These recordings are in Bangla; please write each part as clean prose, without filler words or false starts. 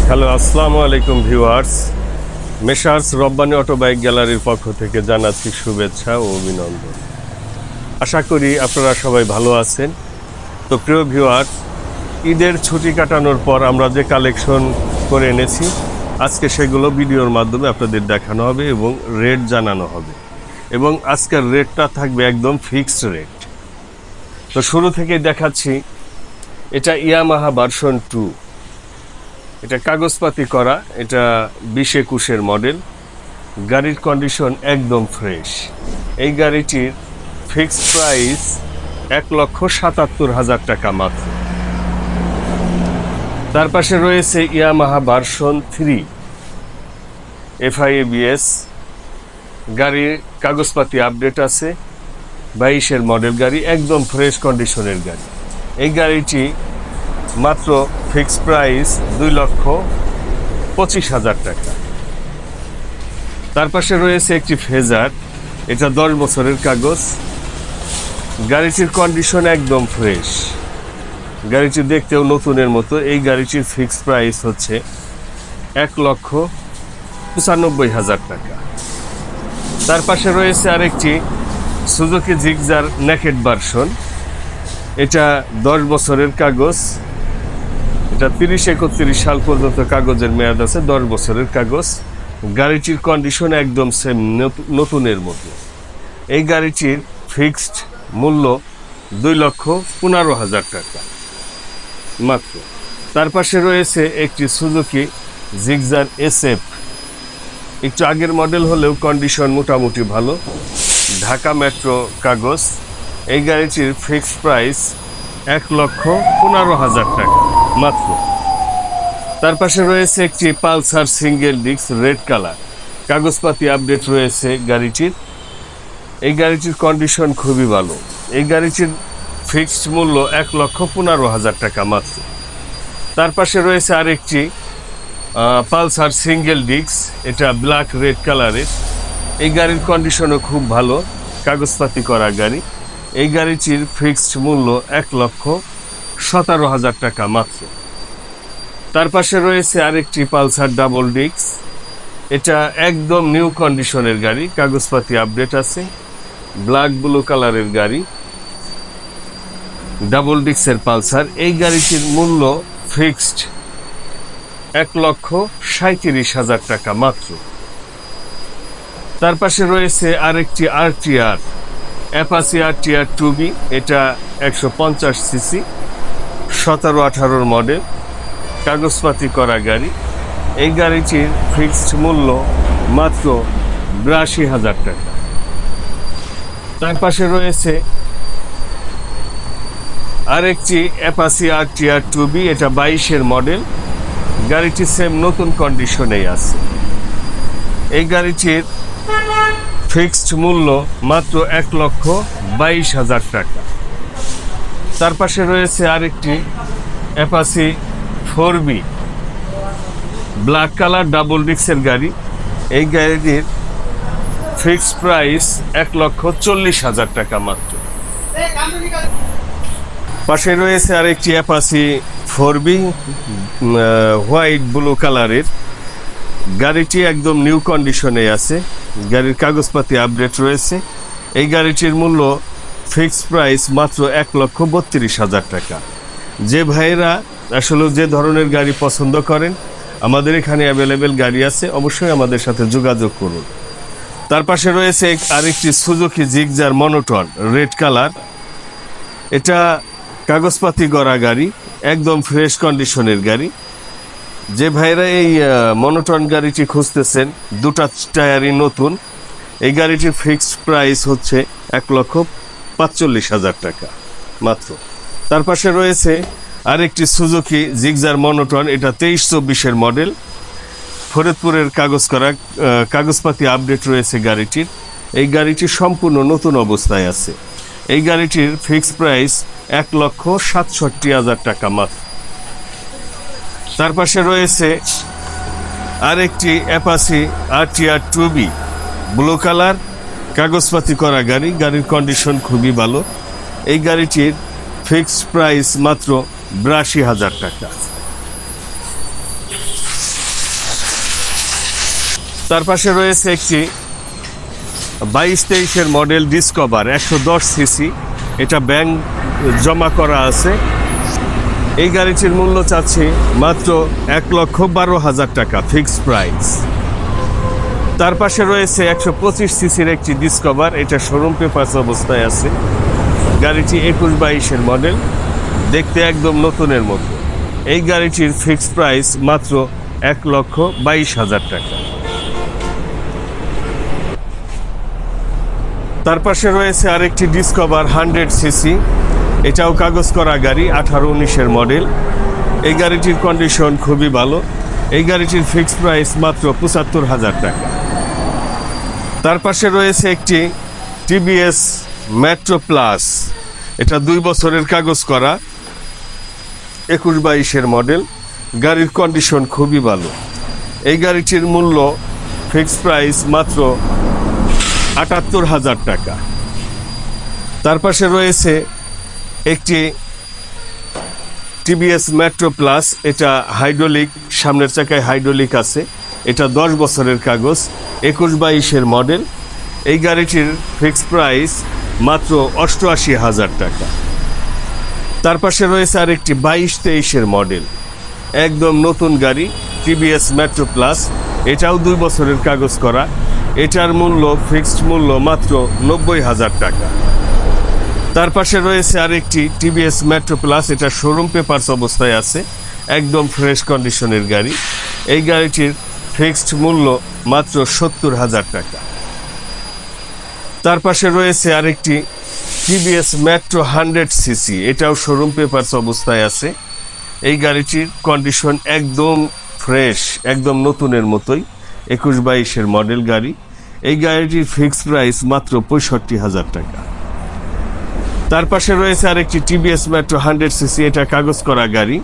হ্যালো, আসসালামু আলাইকুম ভিউয়ার্স। মেসার্স রব্বানী অটোবাইক গ্যালারির পক্ষ থেকে জানাচ্ছি শুভেচ্ছা ও অভিনন্দন। আশা করি আপনারা সবাই ভালো আছেন। তো প্রিয় ভিউয়ার্স, ঈদের ছুটি কাটানোর পর আমরা যে কালেকশন করে এনেছি, আজকে সেগুলো ভিডিওর মাধ্যমে আপনাদের দেখানো হবে এবং রেট জানানো হবে, এবং আজকের রেটটা থাকবে একদম ফিক্সড রেট। তো শুরু থেকেই দেখাচ্ছি, এটা ইয়ামাহা ভার্সন 2। এটা কাগজপাতি করা, এটা 20-21-এর মডেল। গাড়ির কন্ডিশন একদম ফ্রেশ। এই গাড়িটির ফিক্সড প্রাইস 1,77,000 টাকা মাত্র। তার পাশে রয়েছে ইয়ামাহা ভার্সন 3 FI-ABS। গাড়ির কাগজপাতি আপডেট আছে, 22-এর মডেল গাড়ি, একদম ফ্রেশ কন্ডিশনের গাড়ি। এই গাড়িটি মাত্র ফিক্সড প্রাইস 2,25,000 টাকা। তার পাশে রয়েছে একটি ফেজার, এটা 10 বছরের কাগজ। গাড়িটির কন্ডিশন একদম ফ্রেশ, গাড়িটি দেখতেও নতুনের মতো। এই গাড়িটির ফিক্সড প্রাইস হচ্ছে 1,95,000 টাকা। তার পাশে রয়েছে আরেকটি সুজুকি জিগজার নেকেড ভার্সন, এটা 10 বছরের কাগজ। এটা 30-31 সাল পর্যন্ত কাগজের মেয়াদ আছে, 10 বছরের কাগজ। গাড়িটির কন্ডিশন একদম সেম নতুনের মতো। এই গাড়িটির ফিক্সড মূল্য 2,15,000 টাকা মাত্র। তার পাশে রয়েছে একটি সুজুকি জিগজার SF, একটু আগের মডেল হলেও কন্ডিশন মোটামুটি ভালো, ঢাকা মেট্রো কাগজ। এই গাড়িটির ফিক্সড প্রাইস 1,15,000 টাকা মাত্র। তার পাশে রয়েছে একটি Pulsar single disc red colour, কাগজপাতি আপডেট রয়েছে গাড়িটির। এই গাড়িটির কন্ডিশন খুবই ভালো। এই গাড়িটির ফিক্সড মূল্য 1,15,000 টাকা মাত্র। তার পাশে রয়েছে আরেকটি পালসার সিঙ্গেল ডিস্ক, এটা ব্ল্যাক রেড কালারের। এই গাড়ির কন্ডিশনও খুব ভালো, কাগজপাতি করা গাড়ি। এই গাড়িটির ফিক্সড মূল্য 1,17,000 টাকা মাত্র। তার পাশে রয়েছে আরেকটি পালসার ডাবল ডিস্ক, এটা একদম নিউ কন্ডিশনের গাড়ি, কাগজপাতি আপডেট আছে, ব্ল্যাক ব্লু কালারের গাড়ি, ডাবল ডিস্কের পালসার। এই গাড়িটির মূল্য ফিক্সড 1,37,000 টাকা মাত্র। তার পাশে রয়েছে আরেকটি RTR, অ্যাপাচি RTR 2B, এটা 150 সিসি, 17-18 মডেল, কাগজপাতি করা গাড়ি। এই গাড়িটির ফিক্সড মূল্য মাত্র 82,000 টাকা। তার পাশে রয়েছে আরেকটি অ্যাপাচি RTR 2B, এটা 22-এর মডেল, গাড়িটি সেম নতুন কন্ডিশনেই আছে। এই গাড়িটির ফিক্সড মূল্য মাত্র 1,22,000 টাকা। তার পাশে রয়েছে আরেকটি Apache 4B, black colour double ডিস্কের গাড়ি। এই গাড়িটির ফিক্সড প্রাইস 1,40,000 টাকা মাত্র। পাশে রয়েছে আরেকটি অ্যাপাচি 4B, হোয়াইট ব্লু কালারের। গাড়িটি একদম নিউ কন্ডিশনে আছে, গাড়ির কাগজপাতি আপডেট রয়েছে। এই গাড়িটির মূল্য ফিক্সড প্রাইস মাত্র 1,32,000 টাকা। যে ভাইয়েরা আসলে যে ধরনের গাড়ি পছন্দ করেন, আমাদের এখানে অ্যাভেলেবেল গাড়ি আছে, অবশ্যই আমাদের সাথে যোগাযোগ করুন। তার পাশে রয়েছে আরেকটি Suzuki Gixxer monotone red colour, এটা কাগজপাতি করা গাড়ি, একদম ফ্রেশ কন্ডিশনের গাড়ি। যে ভাইরা এই মনোটন গাড়িটি খুঁজতেছেন, দুটা টায়ারই নতুন, এই গাড়িটির ফিক্সড প্রাইস হচ্ছে 1,45,000 টাকা মাত্র। তার পাশে রয়েছে আরেকটি সুজুকি জিগজার মনোটন, এটা 23-24-এর মডেল, ফরিদপুরের কাগজপাতি আপডেট রয়েছে গাড়িটির। এই গাড়িটি সম্পূর্ণ নতুন অবস্থায় আছে। এই গাড়িটির ফিক্সড প্রাইস 1,67,000 টাকা মাত্র। তার পাশে রয়েছে আরেকটি Apache RTR 2B, blue colour, কাগজপাতি করা গাড়ি, গাড়ির কন্ডিশন খুবই ভালো। এই গাড়িটির ফিক্সড প্রাইস মাত্র 82,000 টাকা। তার পাশে রয়েছে একটি 22-23-এর মডেল ডিসকভার 110 সিসি, এটা ব্যাংক জমা করা আছে। এই গাড়িটির মূল্য চাচ্ছি মাত্র 1,12,000 টাকা ফিক্সড প্রাইস। তার পাশে রয়েছে 125 সিসির একটি ডিসকভার, এটা শোরুম পেপারস অবস্থায় আছে। গাড়িটি 21-22-এর মডেল, দেখতে একদম নতুনের মতো। এই গাড়িটির ফিক্সড প্রাইস মাত্র 1,22,000 টাকা। তার পাশে রয়েছে আরেকটি ডিসকভার 100 সিসি, এটাও কাগজ করা গাড়ি, 18-19-এর মডেল। এই গাড়িটির কন্ডিশন খুবই ভালো। এই গাড়িটির ফিক্সড প্রাইস মাত্র 75,000 টাকা। তার পাশে রয়েছে একটি টিভিএস মেট্রো প্লাস, এটা 2 বছরের কাগজ করা, 21-22-এর মডেল। গাড়ির কন্ডিশন খুবই ভালো। এই গাড়িটির মূল্য ফিক্সড প্রাইস মাত্র 78,000 টাকা। তার পাশে রয়েছে একটি টিভিএস মেট্রো প্লাস, এটা হাইড্রোলিক, সামনের চাকায় হাইড্রোলিক আছে, এটা 10 বছরের কাগজ, 21-22-এর মডেল। এই গাড়িটির ফিক্সড প্রাইস মাত্র 88,000 টাকা। তার পাশে রয়েছে আরেকটি 22-23-এর মডেল, একদম নতুন গাড়ি, টিভিএস মেট্রো প্লাস, এটাও 2 বছরের কাগজ করা। এটার মূল্য ফিক্সড মূল্য মাত্র 90,000 টাকা। তার পাশে রয়েছে আরেকটি টিভিএস মেট্রো প্লাস, এটা শোরুম পেপারস অবস্থায় আছে, একদম ফ্রেশ কন্ডিশনের গাড়ি। এই গাড়িটির ফিক্সড মূল্য মাত্র 70,000 টাকা। তার পাশে রয়েছে আরেকটি টিভিএস মেট্রো 100 সিসি, এটাও শোরুম পেপারস অবস্থায় আছে। এই গাড়িটির কন্ডিশন একদম ফ্রেশ, একদম নতুনের মতোই, 21-22-এর মডেল গাড়ি। এই গাড়িটির ফিক্সড প্রাইস মাত্র 65,000 টাকা। তার পাশে রয়েছে আরেকটি টিভিএস মেট্রো 100 সিসি, এটা কাগজ করা গাড়ি,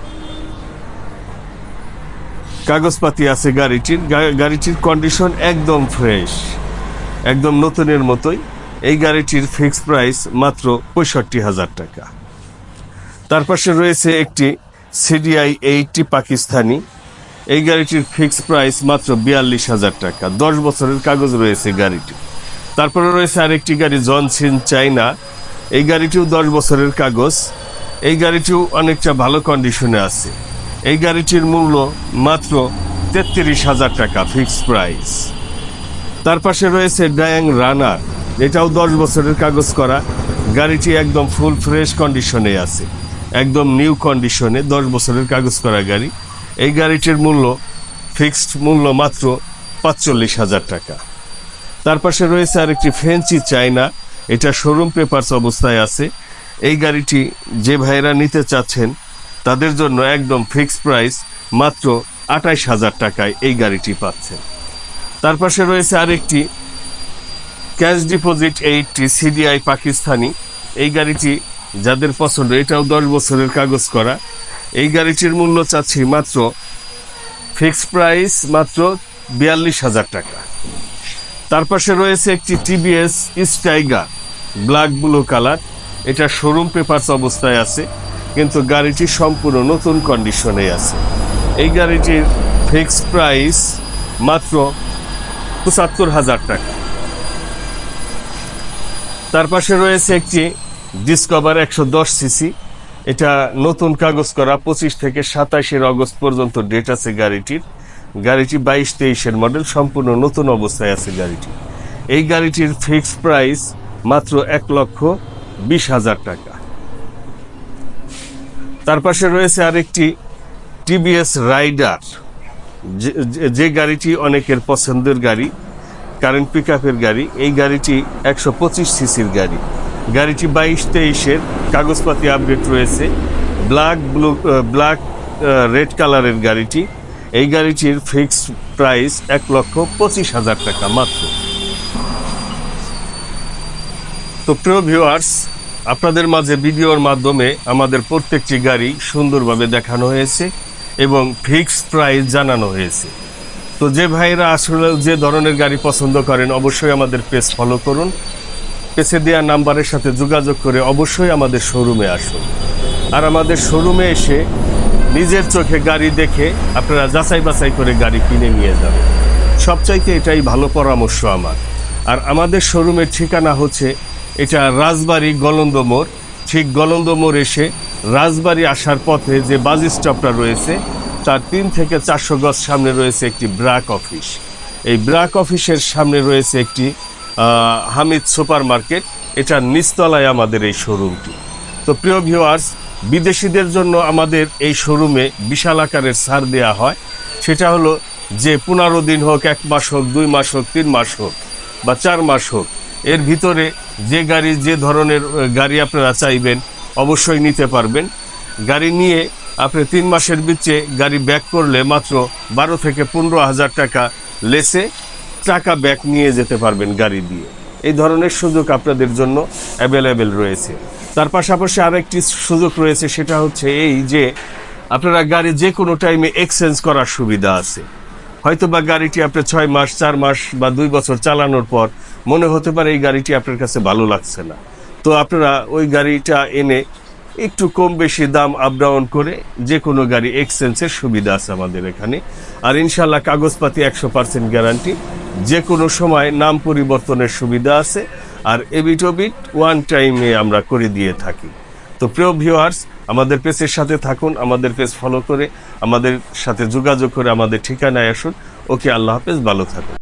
কাগজপাতি আছে গাড়িটির। গাড়িটির কন্ডিশন একদম ফ্রেশ, একদম নতুনের মতোই। এই গাড়িটির ফিক্সড প্রাইস মাত্র 65,000 টাকা। তার পাশে রয়েছে একটি সিডিআই 80 পাকিস্তানি, এই গাড়িটির ফিক্সড প্রাইস মাত্র 42,000 টাকা, 10 বছরের কাগজ রয়েছে গাড়িটি। তারপরে রয়েছে আরেকটি গাড়ি জনসিন চাইনা, এই গাড়িটিও 10 বছরের কাগজ। এই গাড়িটিও অনেকটা ভালো কন্ডিশনে আছে। এই গাড়িটির মূল্য মাত্র 33,000 টাকা ফিক্সড প্রাইস। তার পাশে রয়েছে ডায়াং রানার, এটাও 10 বছরের কাগজ করা। গাড়িটি একদম ফুল ফ্রেশ কন্ডিশনে আছে, একদম নিউ কন্ডিশনে, 10 বছরের কাগজ করা গাড়ি। এই গাড়িটির মূল্য ফিক্সড মূল্য মাত্র 45,000 টাকা। তার পাশে রয়েছে আরেকটি ফেন্সি চাইনা, এটা শোরুম পেপারস অবস্থায় আছে। এই গাড়িটি যে ভাইরা নিতে চাচ্ছেন তাদের জন্য একদম ফিক্সড প্রাইস মাত্র 28,000 টাকায় এই গাড়িটি পাচ্ছেন। তার পাশে রয়েছে আরেকটি ক্যাশ ডিপোজিট 80 সিডিআই পাকিস্তানি, এই গাড়িটি যাদের পছন্দ, এটাও 10 বছরের কাগজ করা। এই গাড়িটির মূল্য চাচ্ছি মাত্র ফিক্সড প্রাইস মাত্র 42,000 টাকা। তার পাশে রয়েছে একটি টিভিএস স্টাইগার ব্ল্যাক ব্লু কালার, এটা শোরুম পেপারস অবস্থায় আছে, কিন্তু গাড়িটি সম্পূর্ণ নতুন কন্ডিশনে আছে। এই গাড়িটির ফিক্সড প্রাইস মাত্র 75,000 টাকা। তার পাশে রয়েছে একটি ডিসকভার 110 সিসি, এটা নতুন কাগজ করা, 25 থেকে 27 আগস্ট পর্যন্ত ডেট আছে গাড়িটির। গাড়িটি 22-23-এর মডেল, সম্পূর্ণ নতুন অবস্থায় আছে গাড়িটি। এই গাড়িটির ফিক্সড প্রাইস মাত্র 1,20,000 টাকা। তার পাশে রয়েছে আরেকটি টিভিএস রাইডার, যে গাড়িটি অনেকের পছন্দের গাড়ি, কারেন্ট পিকআপের গাড়ি। এই গাড়িটি 125 সিসির গাড়ি। গাড়িটি 22-23-এর, কাগজপাতি আপডেট রয়েছে, ব্ল্যাক রেড কালারের গাড়িটি। এই গাড়িটির ফিক্সড প্রাইস 1,25,000 টাকা মাত্র। তো প্রিয় ভিউয়ার্স, আপনাদের মাঝে ভিডিওর মাধ্যমে আমাদের প্রত্যেকটি গাড়ি সুন্দরভাবে দেখানো হয়েছে এবং ফিক্সড প্রাইস জানানো হয়েছে। তো যে ভাইরা আসলে যে ধরনের গাড়ি পছন্দ করেন অবশ্যই আমাদের পেজ ফলো করুন, পেজে দেওয়া নাম্বারের সাথে যোগাযোগ করে অবশ্যই আমাদের শোরুমে আসুন। আর আমাদের শোরুমে এসে নিজের চোখে গাড়ি দেখে আপনারা যাচাই বাছাই করে গাড়ি কিনে নিয়ে যাবেন। সবচাইতে এটাই ভালো পরামর্শ আমার। আর আমাদের শোরুমের ঠিকানা হচ্ছে এটা রাজবাড়ী গলন্দ মোড়। ঠিক গলন্দ মোড় এসে রাজবাড়ী আসার পথে যে বাস স্টপটা রয়েছে তার 3 থেকে 400 গজ সামনে রয়েছে একটি ব্র্যাক অফিস। এই ব্র্যাক অফিসের সামনে রয়েছে একটি হামিদ সুপার মার্কেট, এটার নিচতলায় আমাদের এই শোরুমটি। তো প্রিয় ভিউয়ার্স, বিদেশিদের জন্য আমাদের এই শোরুমে বিশাল আকারের ছাড় দেওয়া হয়। সেটা হলো যে 15 দিন হোক, 1 মাস হোক, 2 মাস হোক, 3 মাস হোক বা 4 মাস হোক, এর ভিতরে যে গাড়ি, যে ধরনের গাড়ি আপনারা চাইবেন অবশ্যই নিতে পারবেন। গাড়ি নিয়ে আপনি 3 মাসের ভিতরে গাড়ি ব্যাক করলে মাত্র 12 থেকে 15,000 টাকা লেসে টাকা ব্যাক নিয়ে যেতে পারবেন গাড়ি দিয়ে। এই ধরনের সুযোগ আপনাদের জন্য অ্যাভেলেবেল রয়েছে। তার পাশাপাশি আরেকটি সুযোগ রয়েছে, সেটা হচ্ছে এই যে আপনারা গাড়ি যে কোনো টাইমে এক্সচেঞ্জ করার সুবিধা আছে। হয়তো বা গাড়িটি আপনি 6 মাস, 4 মাস বা 2 বছর চালানোর পর মনে হতে পারে এই গাড়িটি আপনার কাছে ভালো লাগছে না, তো আপনারা ওই গাড়িটা এনে একটু কম বেশি দাম আপ ডাউন করে যে কোনো গাড়ি এক্সচেঞ্জের সুবিধা আছে আমাদের এখানে। আর ইনশাল্লাহ কাগজপাতি 100% গ্যারান্টি, যে কোনো সময় নাম পরিবর্তনের সুবিধা আছে। আর এবিট ওবিট 1 টাইমে আমরা করে দিয়ে থাকি। তো প্রিয় ভিউয়ার্স, আমাদের পেজের সাথে থাকুন, আমাদের পেজ ফলো করে আমাদের সাথে যোগাযোগ করে আমাদের ঠিকানায় আসুন। ওকে, আল্লাহ হাফেজ, ভালো থাকুন।